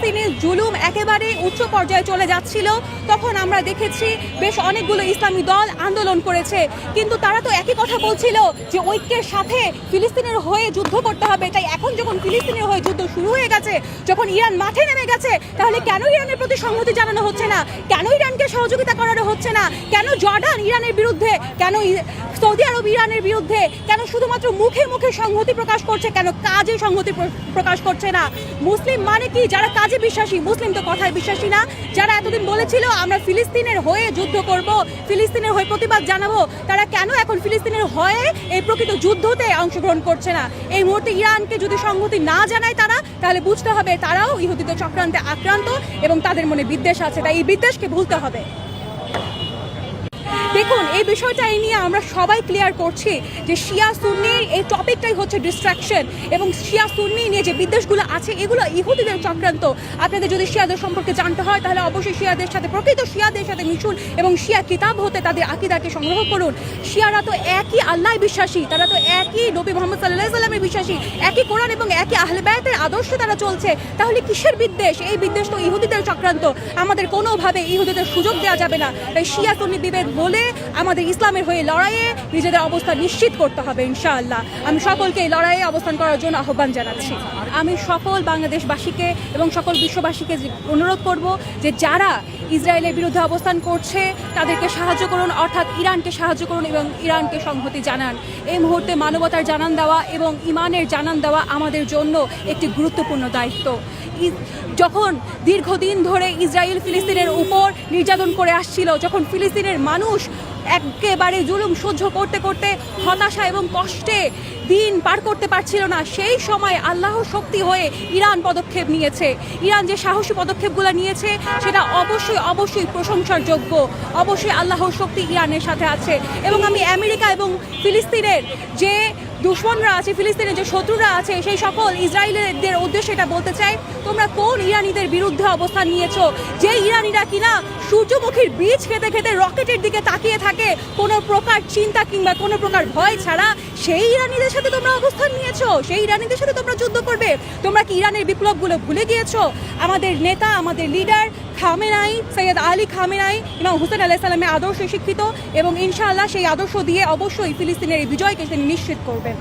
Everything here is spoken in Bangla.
ফিলিস্তিনে জুলুম একেবারে উচ্চ পর্যায়ে চলে যাচ্ছিল তখন আমরা দেখেছি বেশ অনেকগুলো ইসলামী দল আন্দোলন করেছে, কিন্তু তারা তো একই কথা বলছিল যে ঐক্যের সাথে ফিলিস্তিনের হয়ে যুদ্ধ করতে হবে। তাই এখন যখন ফিলিস্তিনের হয়ে যুদ্ধ শুরু হয়ে গেছে, যখন ইরান মাঠে নেমে গেছে, তাহলে কেন ইরানের প্রতি সংহতি জানানো হচ্ছে না? কেন ইরানকে সহযোগিতা করানো হচ্ছে না? কেন জর্ডান ইরানের বিরুদ্ধে, কেন সৌদি আরব ইরানের বিরুদ্ধে, কেন শুধুমাত্র মুখে মুখে সংহতি প্রকাশ করছে, কেন কাজে সংহতি প্রকাশ করছে না? মুসলিম মানে কি? যারা কাজে বিশ্বাসী। মুসলিম তো কথায় বিশ্বাসী না। যারা এতদিন বলেছিল আমরা ফিলিস্তিনের হয়ে যুদ্ধ করব, ফিলিস্তিনের হয়ে প্রতিবাদ জানাবো, তারা কেন এখন ফিলিস্তিনের হয়ে এই প্রকৃত যুদ্ধতে অংশগ্রহণ করছে না? এই মুহূর্তে ইরানকে যদি সংহতি না জানায় তারা, তাহলে বুঝতে হবে তারাও ইহুদিদের চক্রান্তে আক্রান্ত এবং তাদের মনে বিদ্বেষ আছে। তাই এই বিদ্বেষকে ভুলতে হবে। দেখুন, এই বিষয়টা নিয়ে আমরা সবাই ক্লিয়ার করছি যে শিয়া সুন্নির এই টপিকটাই হচ্ছে ডিস্ট্রাকশন, এবং শিয়া সুন্নি নিয়ে যে বিদ্বেষগুলো আছে এগুলো ইহুদিদের চক্রান্ত। আপনাদের যদি শিয়াদের সম্পর্কে জানতে হয় তাহলে অবশ্যই শিয়াদের সাথে, প্রকৃত শিয়াদের সাথে মিশুন এবং শিয়া কিতাব হতে তাদের আকিদাকে সংগ্রহ করুন। শিয়ারা তো একই আল্লাহ বিশ্বাসী, তারা তো একই নবী মুহাম্মদ সাল্লাল্লাহু আলাইহি ওয়াসাল্লামের বিশ্বাসী, একই কোরআন এবং একই আহলে বায়তের আদর্শে তারা চলছে। তাহলে কিসের বিদ্বেষ? এই বিদ্বেষ তো ইহুদিদের চক্রান্ত। আমাদের কোনোভাবে ইহুদিদের সুযোগ দেওয়া যাবে না। তাই শিয়া সুন্নি বিভেদ বলে আমাদের ইসলামের হয়ে লড়াইয়ে নিজেদের অবস্থান নিশ্চিত করতে হবে ইনশাআল্লাহ। আমি সকলকে এই লড়াইয়ে অবস্থান করার জন্য আহ্বান জানাচ্ছি। আমি সকল বাংলাদেশবাসীকে এবং সকল বিশ্ববাসীকে অনুরোধ করব যে যারা ইসরায়েলের বিরুদ্ধে অবস্থান করছে তাদেরকে সাহায্য করুন, অর্থাৎ ইরানকে সাহায্য করুন এবং ইরানকে সংহতি জানান। এই মুহূর্তে মানবতার জানান দেওয়া এবং ইমানের জানান দেওয়া আমাদের জন্য একটি গুরুত্বপূর্ণ দায়িত্ব। যখন দীর্ঘদিন ধরে ইসরায়েল ফিলিস্তিনের উপর নির্যাতন করে আসছিল, যখন ফিলিস্তিনের মানুষ একেবারে জুলুম সহ্য করতে করতে হতাশা এবং কষ্টে দিন পার করতে পারছিল না, সেই সময় আল্লাহর শক্তি হয়ে ইরান পদক্ষেপ নিয়েছে। ইরান যে সাহসী পদক্ষেপগুলো নিয়েছে সেটা অবশ্যই অবশ্যই প্রশংসার যোগ্য। অবশ্যই আল্লাহর শক্তি ইরানের সাথে আছে। এবং আমি আমেরিকা এবং ফিলিস্তিনের যে দুশ্মনরা আছে, ফিলিস্তিনের যে শত্রুরা আছে, সেই সকল ইসরায়েলিদের উদ্দেশ্যে এটা বলতে চাই, তোমরা কোন ইরানিদের বিরুদ্ধে অবস্থান নিয়েছো? যে ইরানিরা কিনা সূর্যমুখীর বীজ খেতে খেতে রকেটের দিকে তাকিয়ে থাকে কোনো প্রকার চিন্তা কিংবা কোনো প্রকার ভয় ছাড়া, সেই ইরানিদের সাথে তোমরা অবস্থান নিয়েছো, সেই ইরানিদের সাথে তোমরা যুদ্ধ করবে? তোমরা কি ইরানের বিপ্লবগুলো ভুলে গিয়েছো? আমাদের নেতা, আমাদের লিডার খামেনাই, সৈয়দ আলী খামেনাই, ইমাম হুসেন আলাইহিস সালামের আদর্শে শিক্ষিত এবং ইনশাআল্লাহ সেই আদর্শ দিয়ে অবশ্যই ফিলিস্তিনের এই বিজয়কে তিনি নিশ্চিত করবেন।